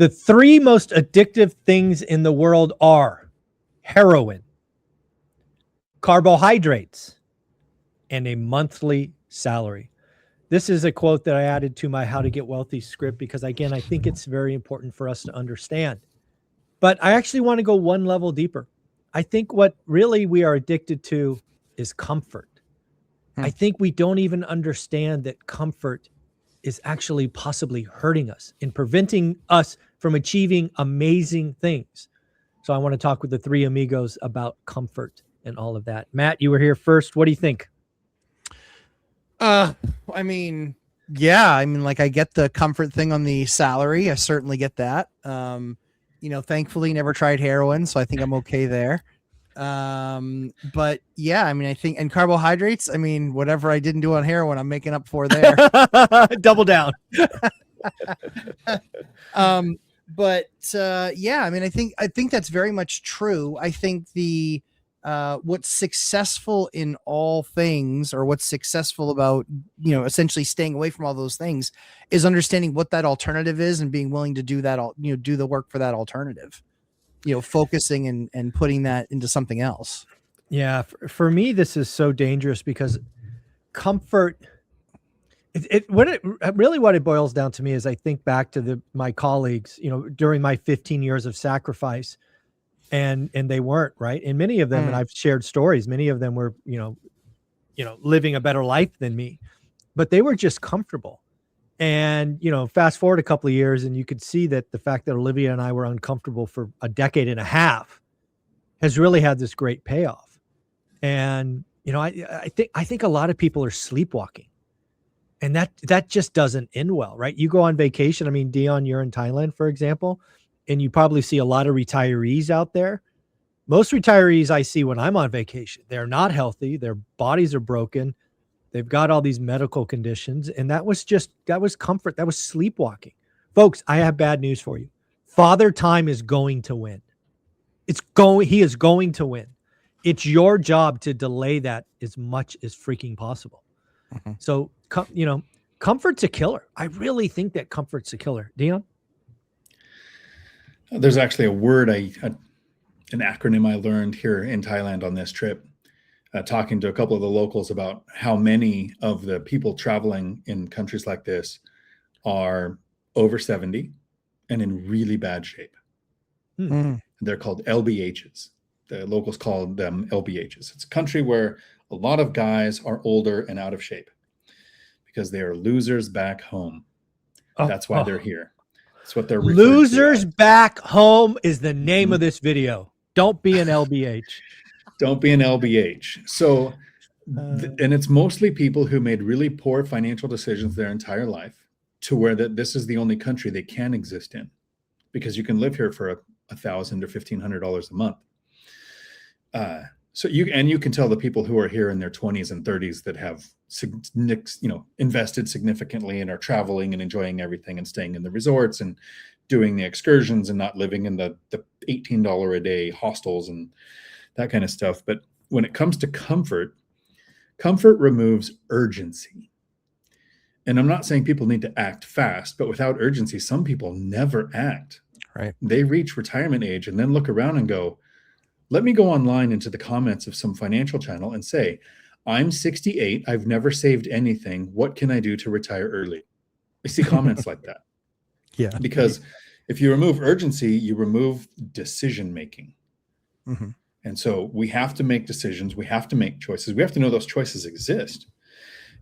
The three most addictive things in the world are heroin, carbohydrates, and a monthly salary. This is a quote that I added to my How to Get Wealthy script because, again, I think it's very important for us to understand. But I actually want to go one level deeper. I think what really we are addicted to is comfort. I think we don't even understand that comfort is actually possibly hurting us and preventing us from achieving amazing things. So I want to talk with the three amigos about comfort and all of that. Matt, you were here first. What do you think? I mean, like I get the comfort thing on the salary. I certainly get that. Thankfully never tried heroin, so I think I'm okay there. But yeah, I mean, I think, and carbohydrates, I mean, whatever I didn't do on heroin, I'm making up for there. Double down. But I mean, I think that's very much true. I think what's successful in all things, or what's successful about, essentially staying away from all those things, is understanding what that alternative is and being willing to do that, do the work for that alternative, focusing and putting that into something else. Yeah. For me, this is so dangerous because comfort, what it boils down to me is I think back to my colleagues, during my 15 years of sacrifice, and they weren't, right. And many of them, and I've shared stories, many of them were, living a better life than me, but they were just comfortable. And, fast forward a couple of years and you could see that the fact that Olivia and I were uncomfortable for a decade and a half has really had this great payoff. And, I think a lot of people are sleepwalking, and that just doesn't end well, right? You go on vacation. I mean, Dion, you're in Thailand, for example, and you probably see a lot of retirees out there. Most retirees I see when I'm on vacation, they're not healthy. Their bodies are broken. They've got all these medical conditions. And that was comfort. That was sleepwalking. Folks, I have bad news for you. Father Time is going to win. He is going to win. It's your job to delay that as much as freaking possible. Mm-hmm. So, comfort's a killer. I really think that comfort's a killer. Dion? There's actually a word, an acronym I learned here in Thailand on this trip, talking to a couple of the locals about how many of the people traveling in countries like this are over 70 and in really bad shape. Mm-hmm. They're called LBHs. The locals call them LBHs. It's a country where a lot of guys are older and out of shape because they are losers back home. That's why they're here. That's what they're Losers Back Home is the name of this video. Don't be an LBH. Don't be an LBH. So, and it's mostly people who made really poor financial decisions their entire life, to where this is the only country they can exist in, because you can live here for $1,000 or $1,500 a month. So you can tell the people who are here in their 20s and 30s that have invested significantly and are traveling and enjoying everything and staying in the resorts and doing the excursions and not living in the $18 a day hostels and that kind of stuff. But when it comes to comfort removes urgency. And I'm not saying people need to act fast, but without urgency, some people never act. Right. They reach retirement age and then look around and go, let me go online into the comments of some financial channel and say, I'm 68. I've never saved anything. What can I do to retire early? I see comments like that. Yeah. Because if you remove urgency, you remove decision making. Mm-hmm. And so we have to make decisions. We have to make choices. We have to know those choices exist.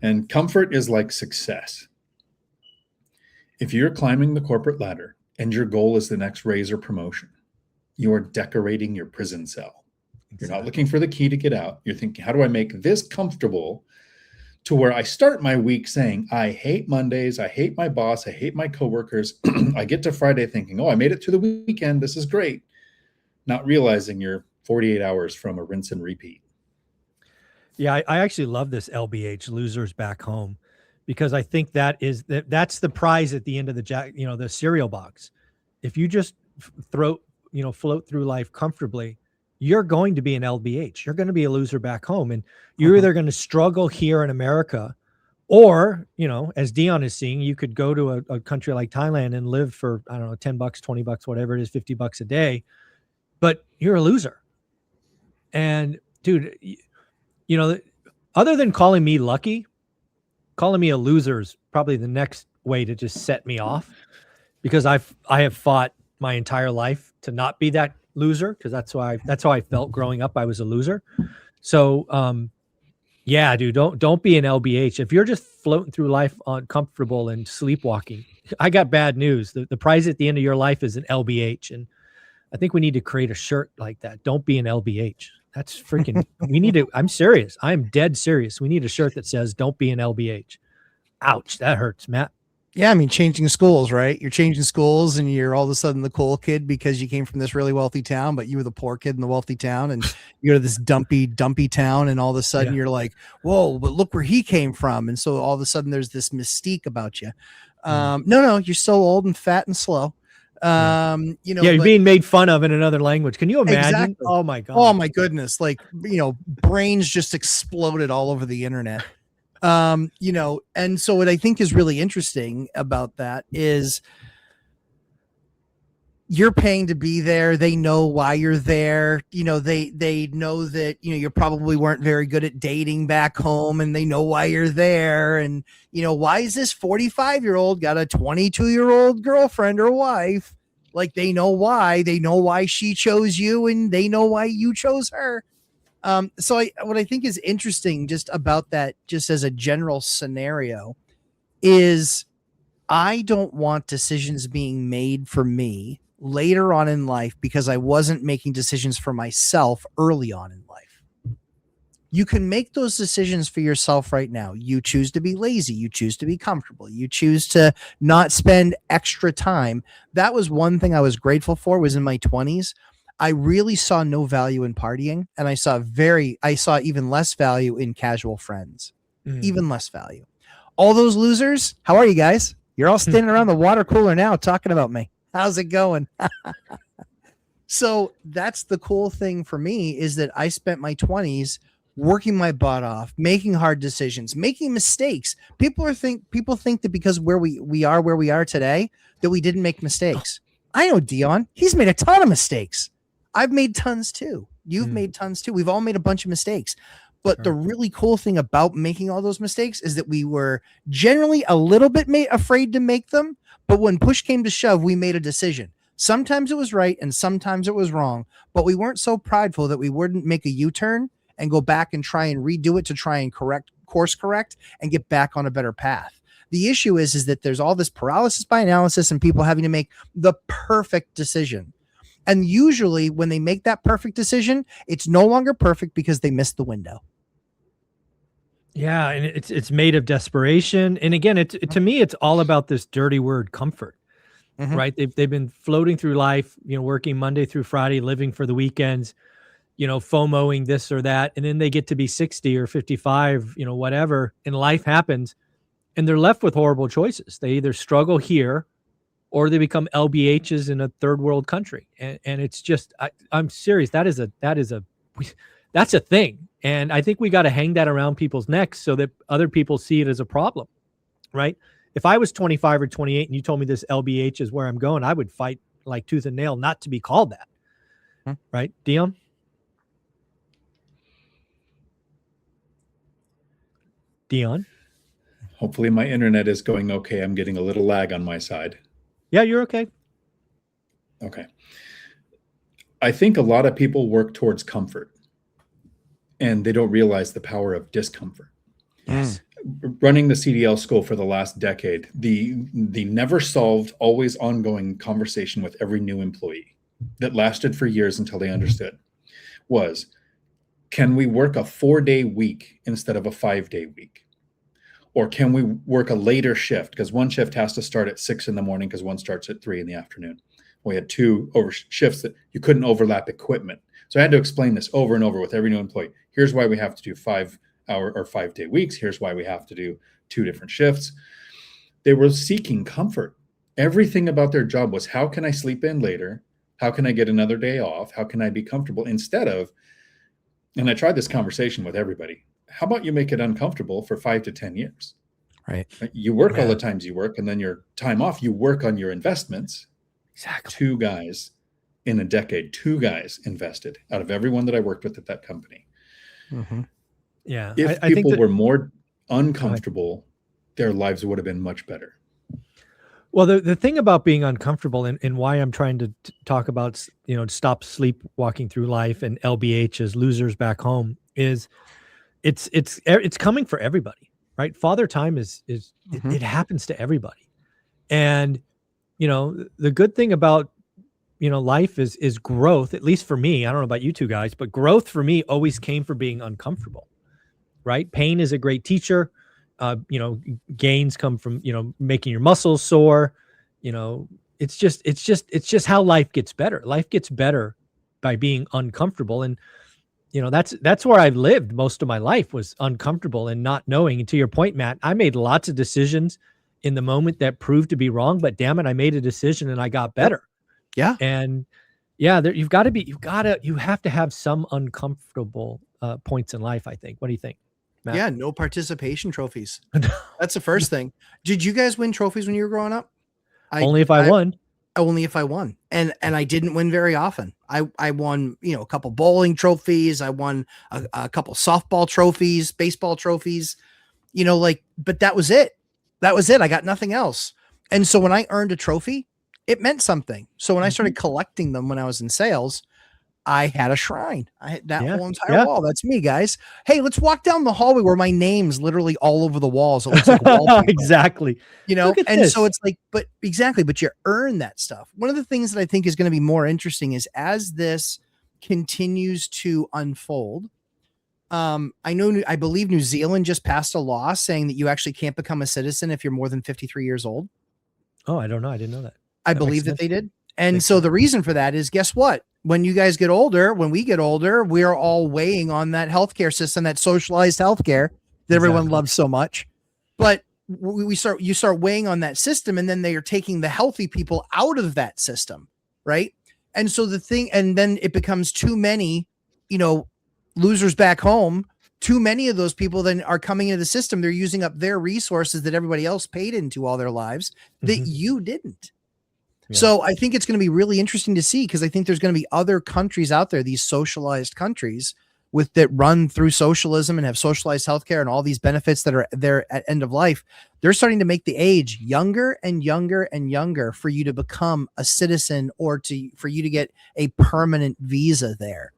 And comfort is like success. If you're climbing the corporate ladder and your goal is the next raise or promotion, you are decorating your prison cell. Exactly. You're not looking for the key to get out. You're thinking, how do I make this comfortable to where I start my week saying, I hate Mondays. I hate my boss. I hate my coworkers. I get to Friday thinking, I made it to the weekend. This is great. Not realizing you're 48 hours from a rinse and repeat. Yeah, I actually love this LBH, Losers Back Home, because I think that's the prize at the end of the cereal box. If you just float through life comfortably, you're going to be an LBH. You're going to be a loser back home. And you're either going to struggle here in America, Or, you know, as Dion is seeing, you could go to a country like Thailand and live for, I don't know, $10, $20, whatever it is, $50 a day, but you're a loser. And dude, you know, other than calling me lucky, calling me a loser is probably the next way to just set me off, because I have fought my entire life to not be that loser, because that's how I felt growing up. I was a loser. So, yeah, dude, don't be an LBH. If you're just floating through life uncomfortable and sleepwalking, I got bad news. The prize at the end of your life is an LBH. And I think we need to create a shirt like that. Don't be an LBH. That's freaking, we need to, I'm serious. I'm dead serious. We need a shirt that says, don't be an LBH. Ouch. That hurts, Matt. Yeah, I mean, changing schools, right? You're changing schools and you're all of a sudden the cool kid because you came from this really wealthy town, but you were the poor kid in the wealthy town, and you go to this dumpy town, and all of a sudden you're like, whoa, but look where he came from. And so all of a sudden there's this mystique about you. No, you're so old and fat and slow. You know, you're being made fun of in another language. Can you imagine? Exactly. Oh my God. Oh my goodness. Like, you know, brains just exploded all over the internet. You know, and so what I think is really interesting about that is you're paying to be there. They know why you're there. You know, they know that, you know, you probably weren't very good at dating back home, and they know why you're there. And, you know, why is this 45-year-old got a 22-year-old girlfriend or wife? Like, they know why she chose you, and they know why you chose her. So what I think is interesting just about that, just as a general scenario, is I don't want decisions being made for me later on in life because I wasn't making decisions for myself early on in life. You can make those decisions for yourself right now. You choose to be lazy. You choose to be comfortable. You choose to not spend extra time. That was one thing I was grateful for, was in my 20s. I really saw no value in partying, and I saw even less value in casual friends, even less value. All those losers, how are you guys? You're all standing around the water cooler now talking about me. How's it going? So that's the cool thing for me, is that I spent my 20s working my butt off, making hard decisions, making mistakes. People think that because where we are today, that we didn't make mistakes. I know Dion, he's made a ton of mistakes. I've made tons too. You've made tons too. We've all made a bunch of mistakes. But the really cool thing about making all those mistakes is that we were generally a little bit afraid to make them. But when push came to shove, we made a decision. Sometimes it was right and sometimes it was wrong. But we weren't so prideful that we wouldn't make a U-turn and go back and try and redo it to try and course correct and get back on a better path. The issue is that there's all this paralysis by analysis and people having to make the perfect decision. And usually when they make that perfect decision, it's no longer perfect because they missed the window. Yeah, and it's made of desperation. And again, to me, it's all about this dirty word, comfort. Right? They've been floating through life, you know, working Monday through Friday, living for the weekends, you know, FOMOing this or that, and then they get to be 60 or 55, you know, whatever, and life happens, and they're left with horrible choices. They either struggle here, or they become LBHs in a third world country. And it's just, I'm serious. That's a thing. And I think we got to hang that around people's necks so that other people see it as a problem, right? If I was 25 or 28 and you told me this LBH is where I'm going, I would fight like tooth and nail not to be called that. Right, Dion? Dion? Hopefully my internet is going okay. I'm getting a little lag on my side. Yeah, you're okay. Okay. I think a lot of people work towards comfort and they don't realize the power of discomfort. Yes. Running the CDL school for the last decade, the never solved, always ongoing conversation with every new employee that lasted for years until they understood was, can we work a 4-day week instead of a 5-day week? Or can we work a later shift? Because one shift has to start at 6 in the morning because one starts at 3 in the afternoon. We had 2 shifts that you couldn't overlap equipment. So I had to explain this over and over with every new employee. Here's why we have to do 5-hour or 5-day weeks. Here's why we have to do 2 different shifts. They were seeking comfort. Everything about their job was, how can I sleep in later? How can I get another day off? How can I be comfortable? Instead of, and I tried this conversation with everybody, how about you make it uncomfortable for 5 to 10 years? Right. You work all Yeah. the times you work, and then your time off, you work on your investments. Exactly. 2 guys in a decade, 2 guys invested out of everyone that I worked with at that company. Mm-hmm. Yeah. If I think people that, were more uncomfortable, their lives would have been much better. well, the thing about being uncomfortable and why I'm trying to talk about, stop sleepwalking through life and LBH as losers back home is it's coming for everybody, right? Father time Mhm. it happens to everybody. And, the good thing about, life is growth, at least for me. I don't know about you two guys, but growth for me always came from being uncomfortable, right? Pain is a great teacher. Gains come from, making your muscles sore. It's just how life gets better. Life gets better by being uncomfortable. And, that's where I've lived most of my life, was uncomfortable and not knowing. And to your point, Matt, I made lots of decisions in the moment that proved to be wrong, but damn it, I made a decision and I got better. Yeah. And yeah, you have to have some uncomfortable points in life, I think. What do you think, Matt? Yeah. No participation trophies. That's the first thing. Did you guys win trophies when you were growing up? Only if I won. Only if I won. And I didn't win very often. I won, a couple bowling trophies. I won a couple softball trophies, baseball trophies, but that was it. That was it. I got nothing else. And so when I earned a trophy, it meant something. So when I started collecting them when I was in sales, I had a shrine. I had that whole entire wall. That's me, guys. Hey, let's walk down the hallway where my name's literally all over the walls. It looks like wallpaper. Exactly. And this. So it's like, but you earn that stuff. One of the things that I think is going to be more interesting is as this continues to unfold. I believe New Zealand just passed a law saying that you actually can't become a citizen if you're more than 53 years old. Oh, I don't know. I didn't know that. I believe that they did. And so the reason for that is, guess what? When you guys get older, when we get older, we're all weighing on that healthcare system, that socialized healthcare that everyone loves so much. But you start weighing on that system, and then they are taking the healthy people out of that system. Right. And so and then it becomes too many, losers back home. Too many of those people then are coming into the system. They're using up their resources that everybody else paid into all their lives that you didn't. Yeah. So I think it's going to be really interesting to see, because I think there's going to be other countries out there, these socialized countries that run through socialism and have socialized healthcare and all these benefits that are there at end of life. They're starting to make the age younger and younger and younger for you to become a citizen or for you to get a permanent visa there.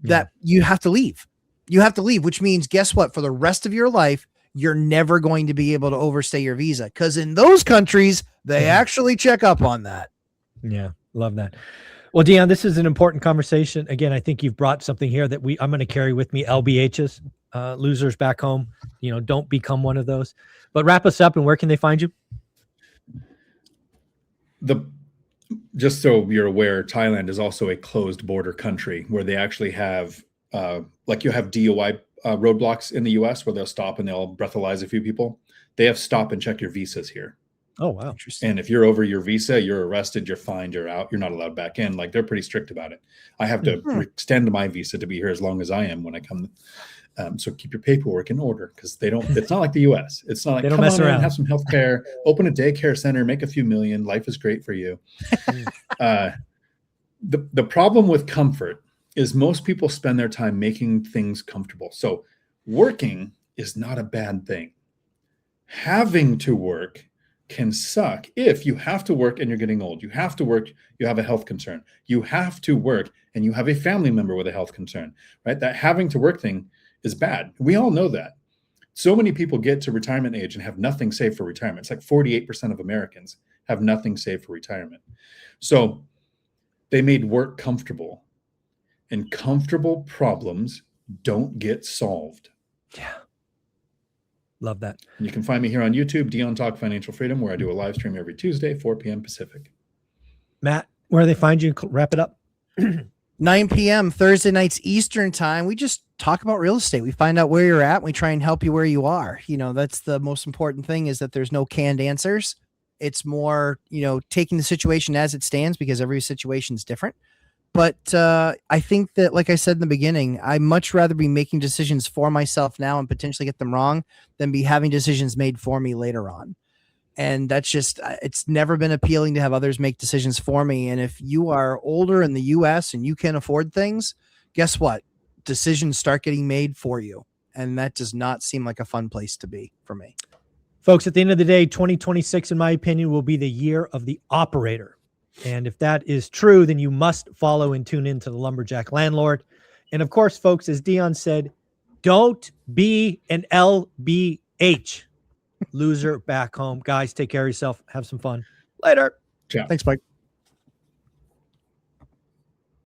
That you have to leave. You have to leave, which means, guess what? For the rest of your life, you're never going to be able to overstay your visa, because in those countries, they actually check up on that. Yeah, love that. Well, Dion, this is an important conversation. Again, I think you've brought something here that I'm going to carry with me. LBHs, losers back home. Don't become one of those. But wrap us up, and where can they find you? Just so you're aware, Thailand is also a closed border country where they actually have, like you have DUI roadblocks in the US where they'll stop and they'll breathalyze a few people. They have stop and check your visas here. Oh, wow. Interesting. And if you're over your visa, you're arrested, you're fined, you're out, you're not allowed back in. Like, they're pretty strict about it. I have to extend my visa to be here as long as I am when I come. So keep your paperwork in order, because it's not like the US. It's not like, they don't come mess on around. In, have some healthcare, open a daycare center, make a few million. Life is great for you. The problem with comfort is most people spend their time making things comfortable. So working is not a bad thing. Having to work can suck if you have to work and you're getting old. You have to work, you have a health concern. You have to work and you have a family member with a health concern, right? That having to work thing is bad. We all know that. So many people get to retirement age and have nothing saved for retirement. It's like 48% of Americans have nothing saved for retirement. So they made work comfortable, and comfortable problems don't get solved. Yeah. Love that. And you can find me here on YouTube, Dion Talk Financial Freedom, where I do a live stream every Tuesday, 4 p.m. Pacific. Matt, where do they find you? Wrap it up. 9 p.m. Thursday nights Eastern time. We just talk about real estate. We find out where you're at. And we try and help you where you are. That's the most important thing, is that there's no canned answers. It's more, taking the situation as it stands, because every situation is different. But I think that, like I said in the beginning, I much rather be making decisions for myself now and potentially get them wrong than be having decisions made for me later on. And that's just, it's never been appealing to have others make decisions for me. And if you are older in the US and you can afford things, guess what? Decisions start getting made for you. And that does not seem like a fun place to be for me. Folks, at the end of the day, 2026, in my opinion, will be the year of the operator. And if that is true, then you must follow and tune into the Lumberjack Landlord. And of course, folks, as Dion said, don't be an LBH. Loser back home. Guys, take care of yourself. Have some fun. Later. Ciao. Thanks, Mike.